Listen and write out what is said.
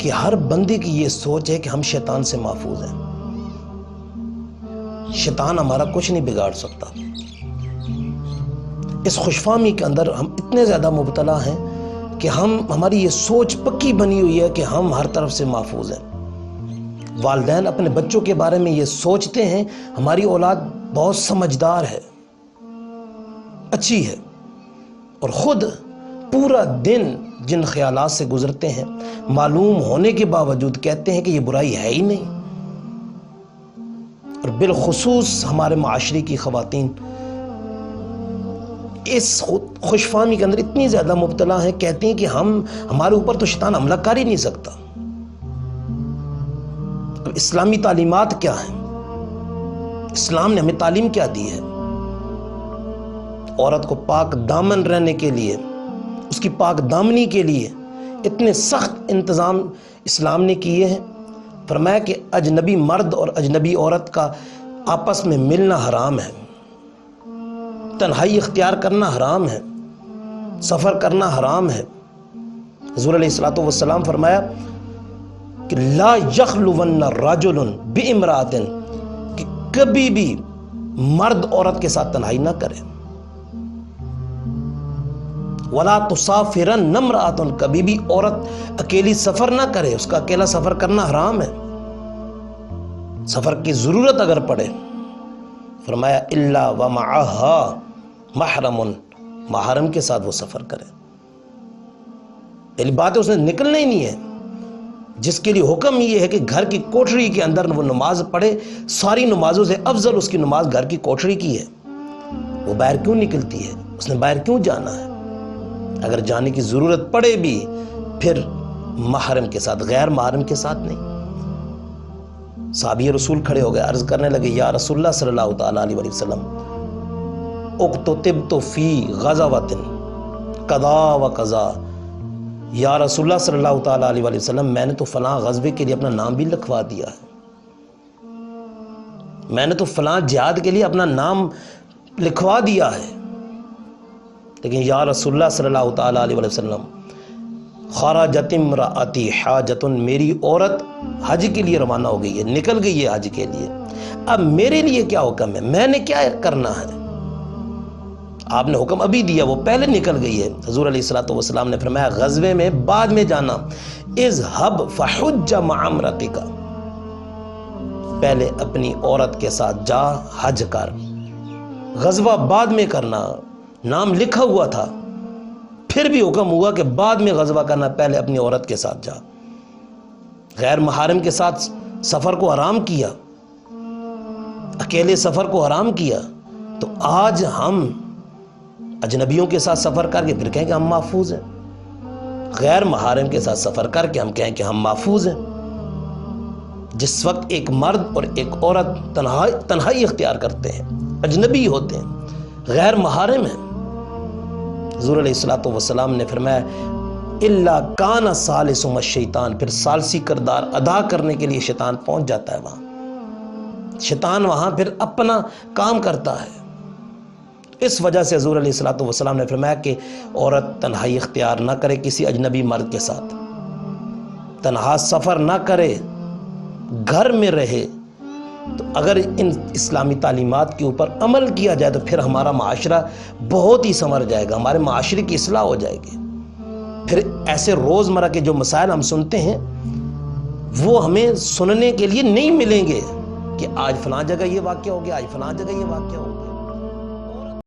کہ ہر بندے کی یہ سوچ ہے کہ ہم شیطان سے محفوظ ہیں، شیطان ہمارا کچھ نہیں بگاڑ سکتا۔ اس خوشفہمی کے اندر ہم اتنے زیادہ مبتلا ہیں کہ ہماری یہ سوچ پکی بنی ہوئی ہے کہ ہم ہر طرف سے محفوظ ہیں۔ والدین اپنے بچوں کے بارے میں یہ سوچتے ہیں ہماری اولاد بہت سمجھدار ہے، اچھی ہے، اور خود پورا دن جن خیالات سے گزرتے ہیں معلوم ہونے کے باوجود کہتے ہیں کہ یہ برائی ہے ہی نہیں۔ اور بالخصوص ہمارے معاشرے کی خواتین اس خوشفہمی کے اندر اتنی زیادہ مبتلا ہیں، کہتی ہیں کہ ہمارے اوپر تو شیطان حملہ کر ہی نہیں سکتا۔ اب اسلامی تعلیمات کیا ہیں؟ اسلام نے ہمیں تعلیم کیا دی ہے؟ عورت کو پاک دامن رہنے کے لیے، اس کی پاک دامنی کے لیے اتنے سخت انتظام اسلام نے کیے ہیں۔ فرمایا کہ اجنبی مرد اور اجنبی عورت کا آپس میں ملنا حرام ہے، تنہائی اختیار کرنا حرام ہے، سفر کرنا حرام ہے۔ حضور علیہ الصلوۃ والسلام فرمایا کہ لا یخلون رجل بامرأۃ، کہ کبھی بھی مرد عورت کے ساتھ تنہائی نہ کرے۔ ولا تسافرن امرأۃ، کبھی بھی عورت اکیلی سفر نہ کرے، اس کا اکیلا سفر کرنا حرام ہے۔ سفر کی ضرورت اگر پڑے، فرمایا الا ومعها محرم، محرم کے ساتھ وہ سفر کرے۔ پہلی بات ہے اس نے نکلنا ہی نہیں ہے۔ جس کے لیے حکم یہ ہے کہ گھر کی کوٹری کے اندر وہ نماز پڑھے، ساری نمازوں سے افضل اس کی نماز گھر کی کوٹری کی ہے۔ وہ باہر کیوں نکلتی ہے؟ اس نے باہر کیوں جانا ہے؟ اگر جانے کی ضرورت پڑے بھی پھر محرم کے ساتھ، غیر محرم کے ساتھ نہیں۔ صحابی رسول کھڑے ہو گئے، عرض کرنے لگے یا رسول اللہ صلی اللہ تعالیٰ علیہ وسلم اقتتبت فی غزوۃ قضا و قضا، یا رسول اللہ صلی اللہ تعالیٰ علیہ وسلم میں نے تو فلاں غزوے کے لیے اپنا نام بھی لکھوا دیا ہے، میں نے تو فلاں جہاد کے لیے اپنا نام لکھوا دیا ہے، لیکن یا رسول اللہ صلی اللہ تعالیٰ علیہ وسلم خرجت امرأتی حاجۃ، میری عورت حج کے لیے روانہ ہو گئی ہے، نکل گئی ہے حج کے لیے، اب میرے لیے کیا حکم ہے؟ میں نے کیا کرنا ہے؟ آپ نے حکم ابھی دیا، وہ پہلے نکل گئی ہے۔ حضور علیہ الصلوۃ والسلام نے فرمایا غزوے میں بعد میں جانا، اذهب فحج مع امرأتک، پہلے اپنی عورت کے ساتھ جا، حج کر، غزوہ بعد میں کرنا۔ نام لکھا ہوا تھا، پھر بھی حکم ہوا کہ بعد میں غزوہ کرنا، پہلے اپنی عورت کے ساتھ جا۔ غیر محارم کے ساتھ سفر کو حرام کیا، اکیلے سفر کو حرام کیا، تو آج ہم اجنبیوں کے ساتھ سفر کر کے پھر کہیں کہ ہم محفوظ ہیں، غیر محارم کے ساتھ سفر کر کے ہم کہیں کہ ہم محفوظ ہیں۔ جس وقت ایک مرد اور ایک عورت تنہائی اختیار کرتے ہیں، اجنبی ہوتے ہیں، غیر محارم ہیں، حضور علیہ الصلوۃ والسلام نے فرمایا الا کان ثالثہما الشیطان، پھر ثالثی کردار ادا کرنے کے لیے شیطان پہنچ جاتا ہے وہاں، شیطان وہاں پھر اپنا کام کرتا ہے۔ اس وجہ سے حضور علیہ الصلوۃ والسلام نے فرمایا کہ عورت تنہائی اختیار نہ کرے کسی اجنبی مرد کے ساتھ، تنہا سفر نہ کرے، گھر میں رہے۔ تو اگر ان اسلامی تعلیمات کے اوپر عمل کیا جائے تو پھر ہمارا معاشرہ بہت ہی سنور جائے گا، ہمارے معاشرے کی اصلاح ہو جائے گی۔ پھر ایسے روزمرہ کے جو مسائل ہم سنتے ہیں وہ ہمیں سننے کے لیے نہیں ملیں گے کہ آج فلاں جگہ یہ واقعہ ہو گیا، آج فلاں جگہ یہ واقعہ ہو گیا۔